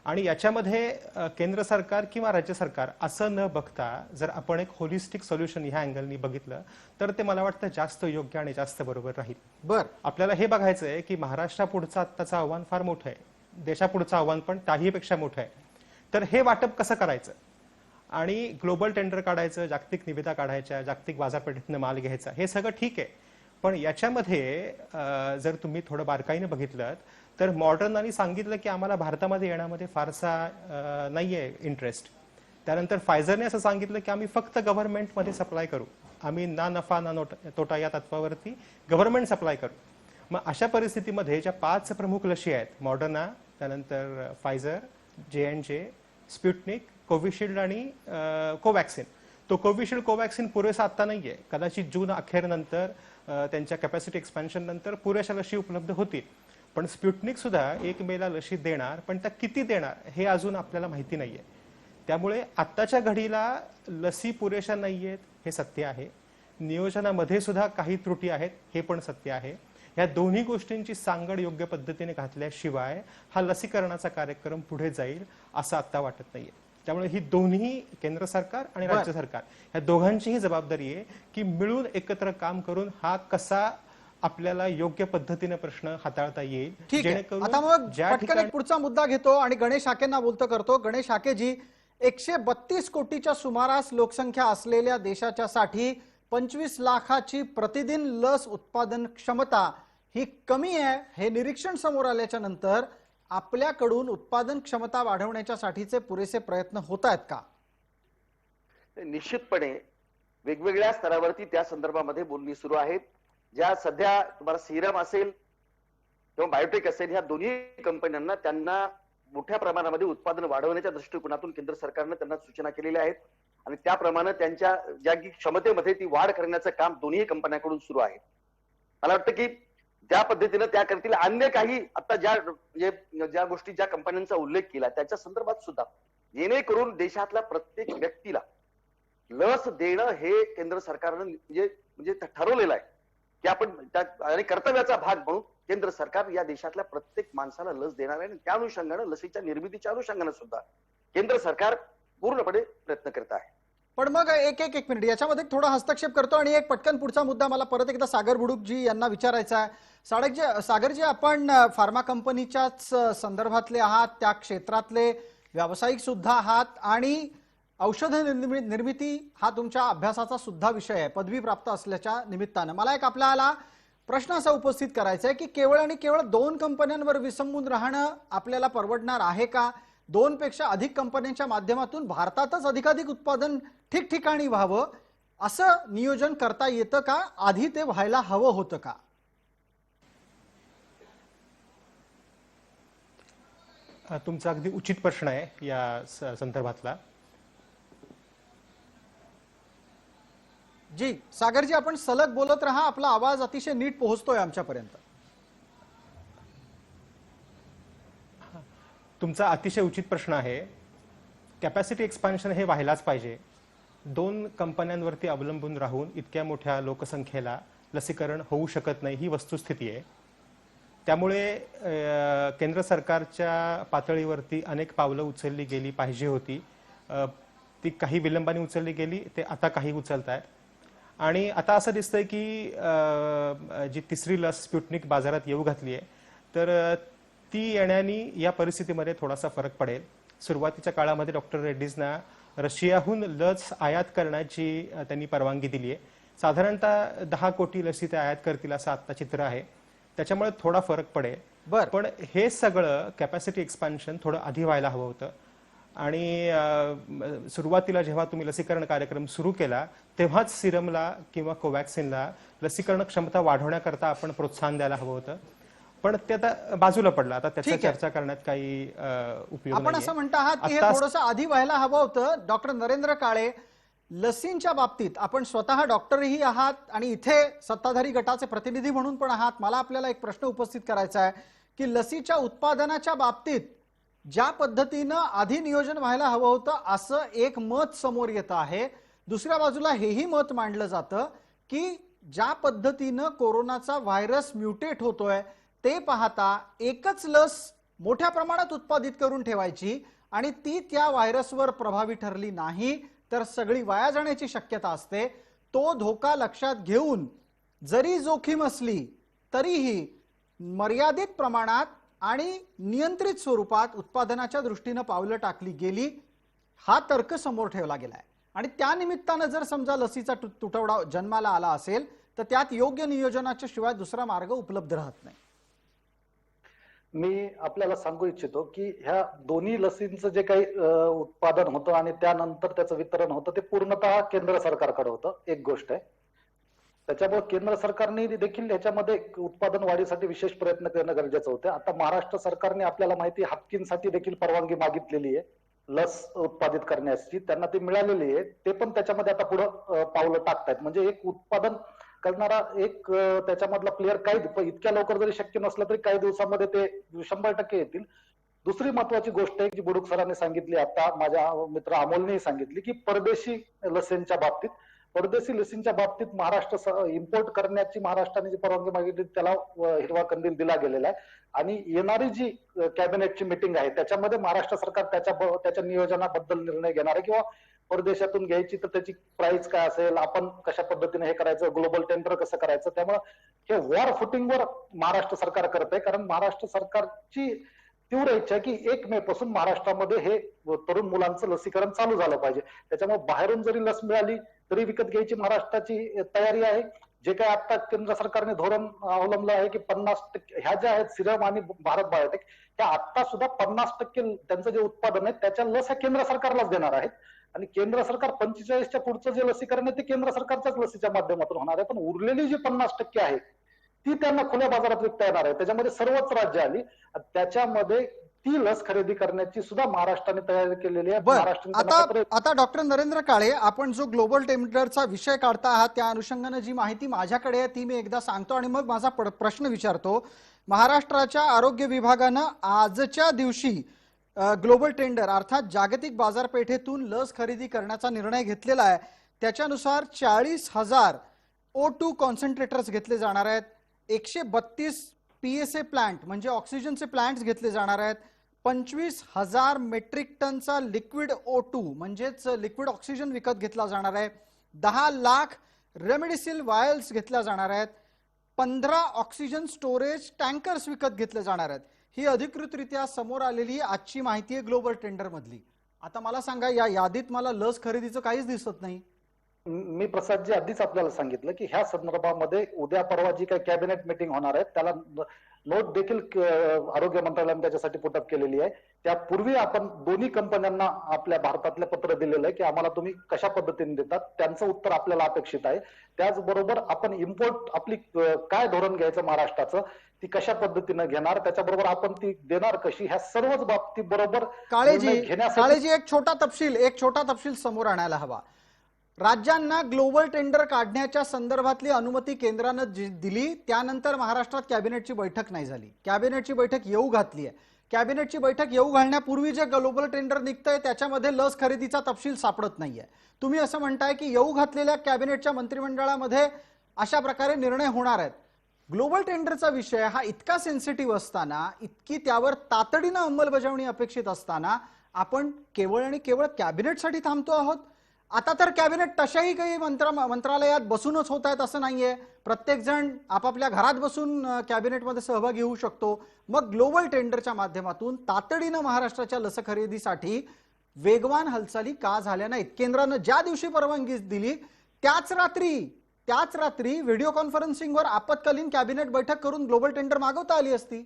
Speaker 8: आणि याच्यामध्ये केंद्र सरकार किंवा राज्य सरकार असं न बघता जर आपण एक होलिस्टिक सोल्युशन ह्या अँगलनी बघितलं तर ते मला वाटतं जास्त योग्य आणि जास्त बरोबर राहील.
Speaker 1: बर,
Speaker 8: आपल्याला हे बघायचं आहे की महाराष्ट्रापुढचं आत्ताचं आव्हान फार मोठं आहे, देशापुढचं आव्हान पण त्याहीपेक्षा मोठं आहे. तर हे वाटप कसं करायचं आणि ग्लोबल टेंडर काढायचं, जागतिक निविदा काढायच्या, जागतिक बाजारपेठेतनं माल घ्यायचा, हे सगळं ठीक आहे. पण याच्यामध्ये जर तुम्ही थोडं बारकाईने बघितलं तर मॉडर्नाने सांगितलं की आम्हाला भारतामध्ये येण्यामध्ये फारसा नाहीये इंटरेस्ट. त्यानंतर फायझरने असं सांगितलं की आम्ही फक्त गव्हर्नमेंटमध्ये सप्लाय करू, आम्ही ना नफा ना तोटा या तत्वावरती गव्हर्नमेंट सप्लाय करू. मग अशा परिस्थितीमध्ये ज्या 5 प्रमुख लशी आहेत, मॉडर्ना, त्यानंतर फायझर, J&J, स्पुटनिक, कोविशिल्ड आणि कोवॅक्सिन, तो कोविशिल्ड कोवॅक्सिन पुरेसा आता नाहीये. कदाचित जून अखेरनंतर त्यांच्या कॅपॅसिटी एक्सपान्शन नंतर पुरेशा लशी उपलब्ध होतील. पण स्पुटनिक सुद्धा 1 मेला लशी देणार, पण त्या किती देणार हे अजून आपल्याला माहिती नाहीये. त्यामुळे आत्ताच्या घडीला लसी पुरेशा नाहीयेत हे सत्य आहे. नियोजनामध्ये सुद्धा काही त्रुटी आहेत हे पण सत्य आहे. या दोन्ही गोष्टींची सांगड योग्य पद्धतीने घातल्याशिवाय हा लसीकरणाचा कार्यक्रम पुढे जाईल असं आता वाटत नाहीये. त्यामुळे ही दोन्ही केंद्र सरकार आणि राज्य सरकार या दोघांचीही जबाबदारी आहे की मिळून एकत्र काम करून हा कसा आपल्याला योग्य पद्धतीने प्रश्न हाताळता येईल.
Speaker 1: ठीक आहे. आता मग पटकन एक पुढचा मुद्दा घेतो आणि गणेश हाकेंना बोलतो करतो. गणेश हाकेजी, 132 कोटीच्या सुमारास लोकसंख्या असलेल्या देशाच्या साठी 25 लाखाची प्रतिदिन लस उत्पादन क्षमता ही कमी आहे हे निरीक्षण समोर आल्याच्या नंतर आपल्याकडून उत्पादन क्षमता वाढवण्याच्या साठीचे पुरेसे प्रयत्न होत आहेत का?
Speaker 7: निश्चितपणे वेगवेगळ्या स्तरावरती त्या संदर्भामध्ये बोलणी सुरू आहेत. ज्या सध्या तुम्हाला सिरम असेल किंवा बायोटेक असेल, ह्या दोन्ही कंपन्यांना त्यांना मोठ्या प्रमाणामध्ये उत्पादन वाढवण्याच्या दृष्टिकोनातून केंद्र सरकारने त्यांना सूचना केलेल्या आहेत आणि त्याप्रमाणे त्यांच्या ज्या क्षमतेमध्ये ती वाढ करण्याचं काम दोन्ही कंपन्यांकडून सुरू आहे. मला वाटतं की त्या पद्धतीने त्या करतील. अन्य काही आता ज्या गोष्टी ज्या कंपन्यांचा उल्लेख केला त्याच्या संदर्भात सुद्धा जेणेकरून देशातल्या प्रत्येक व्यक्तीला लस देणं हे केंद्र सरकारनं म्हणजे ठरवलेलं आहे की आपण आणि कर्तव्याचा भाग म्हणून केंद्र सरकार या देशातल्या प्रत्येक माणसाला लस देणार आहे. त्या अनुषंगाने लसीच्या निर्मितीच्या अनुषंगाने सुद्धा केंद्र सरकार पूर्णपणे प्रयत्न करत आहे.
Speaker 1: पण मग एक मिनिट याच्यामध्ये थोडा हस्तक्षेप करतो आणि एक पटकन पुढचा मुद्दा मला परत एकदा सागर बुडूकजी यांना विचारायचा आहे. सागरजी, आपण फार्मा कंपनीच्याच संदर्भातले आहात, त्या क्षेत्रातले व्यावसायिक सुद्धा आहात आणि औषध निर्मिती हा तुमच्या अभ्यासाचा सुद्धा विषय आहे पदवी प्राप्त असल्याच्या निमित्तानं. मला एक आपल्याला प्रश्न असा उपस्थित करायचा आहे की केवळ आणि केवळ 2 कंपन्यांवर विसंबून राहणं आपल्याला परवडणार आहे का? 2 पेक्षा अधिक कंपन्यांच्या माध्यमातून भारतातच अधिकाधिक उत्पादन ठिकठिकाणी व्हावं असं नियोजन करता येतं का? आधी ते व्हायला हवं होतं का?
Speaker 8: तुमचा अगदी उचित प्रश्न आहे या संदर्भातला.
Speaker 1: जी सागरजी, आपण सलग बोलत राहा, आपला आवाज अतिशय नीट पोहोचतोय आमच्यापर्यंत.
Speaker 8: तुमचा अतिशय उचित प्रश्न आहे. कॅपॅसिटी एक्सपान्शन हे व्हायलाच पाहिजे. 2 कंपन्यांवरती अवलंबून राहून इतक्या मोठ्या लोकसंख्येला लसीकरण होऊ शकत नाही, ही वस्तुस्थिती आहे. त्यामुळे केंद्र सरकारच्या पातळीवरती अनेक पावलं उचलली गेली पाहिजे होती. ती काही विलंबाने उचलली गेली, ते आता काही उचलत आहेत. आणि आता असं दिसतंय की जी तिसरी लस स्पुटनिक बाजारात येऊ घातली आहे, तर ती येण्याने या परिस्थितीमध्ये थोडासा फरक पडेल. सुरुवातीच्या काळामध्ये डॉक्टर रेड्डीजना रशियाहून लस आयात करण्याची त्यांनी परवानगी दिली आहे. साधारणतः 10 कोटी लसी ते आयात करतील असं आता चित्र आहे. त्याच्यामुळे थोडा फरक पडेल. पण हे सगळं कॅपॅसिटी एक्सपान्शन थोडं आधी व्हायला हवं होतं. आणि सुरुवातीला जेव्हा तुम्ही लसीकरण कार्यक्रम सुरू केला तेव्हाच सिरमला किंवा कोवॅक्सिनला लसीकरण क्षमता वाढवण्याकरता आपण प्रोत्साहन द्यायला हवं होतं. पण ते आता बाजूला पडलं. आता त्याची चर्चा करण्यात काही उपयोग नाही.
Speaker 1: आपण असं म्हणता आहात की हे थोडंसं आधी व्हायला हवं होतं. डॉक्टर नरेंद्र काळे, लसींच्या बाबतीत आपण स्वतः डॉक्टरही आहात आणि इथे सत्ताधारी गटाचे प्रतिनिधी म्हणून पण आहात. मला आपल्याला एक प्रश्न उपस्थित करायचा आहे की लसीच्या उत्पादनाच्या बाबतीत ज्या पद्धतीनं आधी नियोजन व्हायला हवं होतं असं एक मत समोर येतं आहे. दुसऱ्या बाजूला हेही मत मांडलं जातं की ज्या पद्धतीनं कोरोनाचा व्हायरस म्युटेट होतोय ते पाहता एकच लस मोठ्या प्रमाणात उत्पादित करून ठेवायची आणि ती त्या व्हायरसवर प्रभावी ठरली नाही तर सगळी वाया जाण्याची शक्यता असते. तो धोका लक्षात घेऊन जरी जोखीम असली तरीही मर्यादित प्रमाणात आणि नियंत्रित स्वरूपात उत्पादनाच्या दृष्टीनं पावलं टाकली गेली, हा तर्क समोर ठेवला गेलाय. आणि त्या निमित्तानं जर समजा लसीचा तुटवडा जन्माला आला असेल तर त्यात योग्य नियोजनाच्या शिवाय दुसरा मार्ग उपलब्ध राहत नाही.
Speaker 4: मी आपल्याला सांगू इच्छितो की ह्या दोन्ही लसींचं जे काही उत्पादन होतं आणि त्यानंतर त्याचं वितरण होतं ते पूर्णतः केंद्र सरकारकडे होतं. एक गोष्ट आहे. त्याच्यामुळे केंद्र सरकारने देखील ह्याच्यामध्ये उत्पादन वाढीसाठी विशेष प्रयत्न करणं गरजेचं होतं. आता महाराष्ट्र सरकारने आपल्याला माहिती हाफकिनसाठी देखील परवानगी मागितलेली आहे लस उत्पादित करण्याची. त्यांना ती मिळालेली आहे. ते पण त्याच्यामध्ये आता पुढे पावलं टाकतायत. म्हणजे एक उत्पादन करणारा एक त्याच्यामधला प्लेअर काही इतक्या लवकर जरी शक्य नसलं तरी काही दिवसांमध्ये ते 100% येतील. दुसरी महत्वाची गोष्ट आहे जी बुडुक सरांनी सांगितली, आता माझ्या मित्र अमोलनेही सांगितली की परदेशी लसींच्या बाबतीत महाराष्ट्र इम्पोर्ट करण्याची महाराष्ट्राने जी परवानगी मागितली त्याला हिरवा कंदील दिला गेलेला आहे. आणि येणारी जी कॅबिनेटची मीटिंग आहे त्याच्यामध्ये महाराष्ट्र सरकार त्याच्या नियोजनाबद्दल निर्णय घेणार आहे किंवा परदेशातून घ्यायची तर त्याची प्राइस काय असेल, आपण कशा पद्धतीने हे करायचं, ग्लोबल टेंडर कसं करायचं. त्यामुळे हे वॉर फुटिंगवर महाराष्ट्र सरकार करत आहे. कारण महाराष्ट्र सरकारची तीव्र इच्छा आहे की 1 मे पासून महाराष्ट्रामध्ये हे तरुण मुलांचं लसीकरण चालू झालं पाहिजे. त्याच्यामुळे बाहेरून जरी लस मिळाली तरी विकत घ्यायची महाराष्ट्राची तयारी आहे. जे काय आता केंद्र सरकारने धोरण अवलंबलं आहे की 50% ह्या ज्या आहेत सिरम आणि भारत बायोटेक त्या आता सुद्धा 50% त्यांचं जे उत्पादन आहे त्याच्या लस ह्या केंद्र सरकारलाच देणार आहेत. आणि केंद्र सरकार 45च्या पुढचं जे लसीकरण आहे ते केंद्र सरकारच्याच लसीच्या माध्यमातून होणार आहे. पण उरलेली जी 50% आहे ती त्यांना खुल्या बाजारात विकता येणार आहे. त्याच्यामध्ये सर्वच राज्य आली. त्याच्यामध्ये ती लस खरेदी करण्याची सुद्धा महाराष्ट्राने तयारी केलेली आहे.
Speaker 1: आता डॉक्टर नरेंद्र काळे, आपण जो ग्लोबल टेंडरचा विषय काढता आहात त्या अनुषंगाने जी माहिती माझ्याकडे आहे ती मी एकदा सांगतो आणि मग माझा प्रश्न विचारतो. महाराष्ट्राच्या आरोग्य विभागानं आजच्या दिवशी ग्लोबल टेंडर अर्थात जागतिक बाजारपेठेतून लस खरेदी करण्याचा निर्णय घेतलेला आहे. त्याच्यानुसार 40,000 O2 कॉन्सन्ट्रेटर्स घेतले जाणार आहेत. 132 PSA प्लांट म्हणजे ऑक्सिजनचे प्लांट्स घेतले जाणार आहेत. 25,000 मेट्रिक टनचा लिक्विड O2 म्हणजेच लिक्विड ऑक्सिजन विकत घेतला जाणार आहे. 10 लाख रेमडेसिविर वायल्स घेतल्या जाणार आहेत. 15 ऑक्सिजन स्टोरेज टँकर्स विकत घेतले जाणार आहेत. ही अधिकृतरित्या समोर आलेली आजची माहिती आहे ग्लोबल टेंडर मधली. आता मला सांगा, या यादीत मला लस खरेदीचं काहीच दिसत नाही.
Speaker 4: मी प्रसादजी आधीच आपल्याला सांगितलं की ह्या संदर्भामध्ये उद्या परवा जी काही कॅबिनेट मीटिंग होणार आहे त्याला नोट देखील आरोग्य मंत्रालयाने त्याच्यासाठी पुटअप केलेली आहे. त्यापूर्वी आपण दोन्ही कंपन्यांना आपल्या भारतातलं पत्र दिलेलं आहे की आम्हाला तुम्ही कशा पद्धतीने देतात, त्यांचं उत्तर आपल्याला अपेक्षित आहे. त्याचबरोबर आपण इम्पोर्ट आपली काय धोरण घ्यायचं महाराष्ट्राचं, ती कशा पद्धतीने घेणार, त्याच्याबरोबर आपण ती देणार कशी, ह्या सर्वच बाबतीत बरोबर
Speaker 1: काळेजी एक छोटा तपशील समोर आणायला हवा. राज्यांना ग्लोबल टेंडर काढण्याच्या संदर्भातली अनुमती केंद्रानं दिली, त्यानंतर महाराष्ट्रात कॅबिनेटची बैठक नाही झाली. कॅबिनेटची बैठक येऊ घातली आहे. कॅबिनेटची बैठक येऊ घालण्यापूर्वी जे ग्लोबल टेंडर निघतंय त्याच्यामध्ये लस खरेदीचा तपशील सापडत नाहीये. तुम्ही असं म्हणताय की येऊ घातलेल्या कॅबिनेटच्या मंत्रिमंडळामध्ये अशा प्रकारे निर्णय होणार आहेत. ग्लोबल टेंडरचा विषय हा इतका सेन्सिटिव्ह असताना, इतकी त्यावर तातडीनं अंमलबजावणी अपेक्षित असताना आपण केवळ आणि केवळ कॅबिनेटसाठी थांबतो आहोत. आता तर कॅबिनेट तशाही काही मंत्रालयात बसूनच होत आहेत असं नाहीये. प्रत्येक जण आपापल्या घरात बसून कॅबिनेटमध्ये सहभागी होऊ शकतो. मग ग्लोबल टेंडरच्या माध्यमातून तातडीनं महाराष्ट्राच्या लस खरेदीसाठी वेगवान हालचाली का झाल्या नाहीत? केंद्रानं ज्या दिवशी परवानगी दिली त्याच रात्री व्हिडिओ कॉन्फरन्सिंगवर आपत्कालीन कॅबिनेट बैठक करून ग्लोबल टेंडर मागवता आली असती.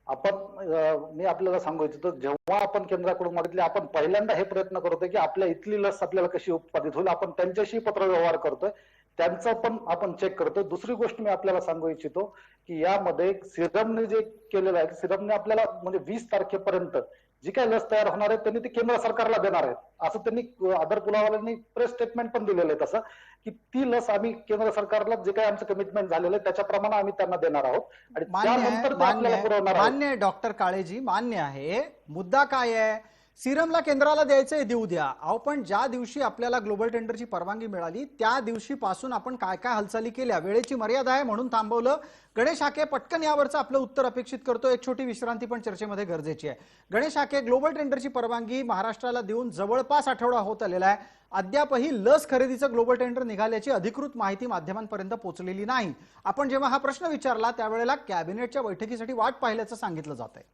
Speaker 4: मी आपल्याला सांगू इच्छितो, जेव्हा आपण केंद्राकडून मागितले, आपण पहिल्यांदा हे प्रयत्न करतोय की आपल्या इथली लस आपल्याला कशी उत्पादित होईल. आपण त्यांच्याशी पत्रव्यवहार करतोय, त्यांचं पण आपण चेक करतोय. दुसरी गोष्ट मी आपल्याला सांगू इच्छितो की यामध्ये सिरमने जे केलेलं आहे, सिरमने आपल्याला म्हणजे 20 तारखेपर्यंत जी काही लस तयार होणार आहे त्यांनी ती केंद्र सरकारला देणार आहेत, असं त्यांनी आदर पुलावाल्यांनी प्रेस स्टेटमेंट पण दिलेलं आहे तसं, की ती लस आम्ही केंद्र सरकारला जे काही आमचं कमिटमेंट झालेलं आहे त्याच्याप्रमाणे आम्ही त्यांना देणार आहोत आणि त्यानंतर ते आपल्याला पुरवणार आहोत.
Speaker 1: मान्य आहे डॉक्टर काळेजी, मान्य आहे. मुद्दा काय आहे? सिरमला केंद्राला द्यायचंय, देऊ द्या. अहो पण ज्या दिवशी आपल्याला ग्लोबल टेंडरची परवानगी मिळाली त्या दिवशीपासून आपण काय काय हालचाली केल्या? वेळेची मर्यादा आहे म्हणून थांबवलं. गणेश हाके पटकन यावरचं आपलं उत्तर अपेक्षित करतो. एक छोटी विश्रांती पण चर्चेमध्ये गरजेची आहे. गणेश हाके, ग्लोबल टेंडरची परवानगी महाराष्ट्राला देऊन जवळपास आठवडा होत आलेला आहे. अद्यापही लस खरेदीचं ग्लोबल टेंडर निघाल्याची अधिकृत माहिती माध्यमांपर्यंत पोहोचलेली नाही. आपण जेव्हा हा प्रश्न विचारला त्यावेळेला कॅबिनेटच्या बैठकीसाठी वाट पाहिल्याचं सांगितलं जात आहे.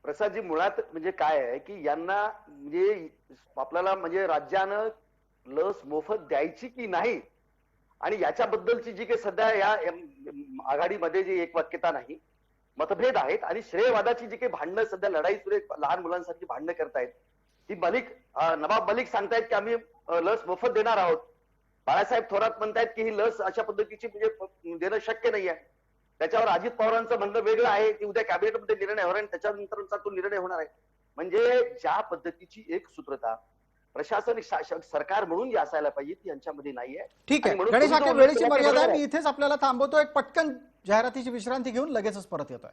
Speaker 7: प्रसादजी, मुळात म्हणजे काय आहे की यांना म्हणजे आपल्याला म्हणजे राज्यानं लस मोफत द्यायची की नाही आणि याच्याबद्दलची जी काही सध्या या आघाडीमध्ये जी एकवाक्यता नाही, मतभेद आहेत आणि श्रेयवादाची जी काही भांडणं सध्या लढाई सुरू, लहान मुलांसारखी भांडणं करतायत. ती नवाब मलिक सांगतायत की आम्ही लस मोफत देणार आहोत. बाळासाहेब थोरात म्हणतायत की ही लस अशा पद्धतीची म्हणजे देणं शक्य नाही आहे. त्याच्यावर अजित पवारांचं म्हणणं वेगळं आहे की उद्या कॅबिनेटमध्ये निर्णय होणार आणि त्याच्यानंतरचा तो निर्णय होणार आहे. म्हणजे ज्या पद्धतीची एक सूत्रता प्रशासन सरकार म्हणून जी असायला पाहिजे ती यांच्यामध्ये नाहीये.
Speaker 1: ठीक आहे गणेश हाके, वेळेची मर्यादा आहे. मी इथेच आपल्याला थांबवतो. एक पटकन जाहिरातीची विश्रांती घेऊन लगेचच परत येतोय.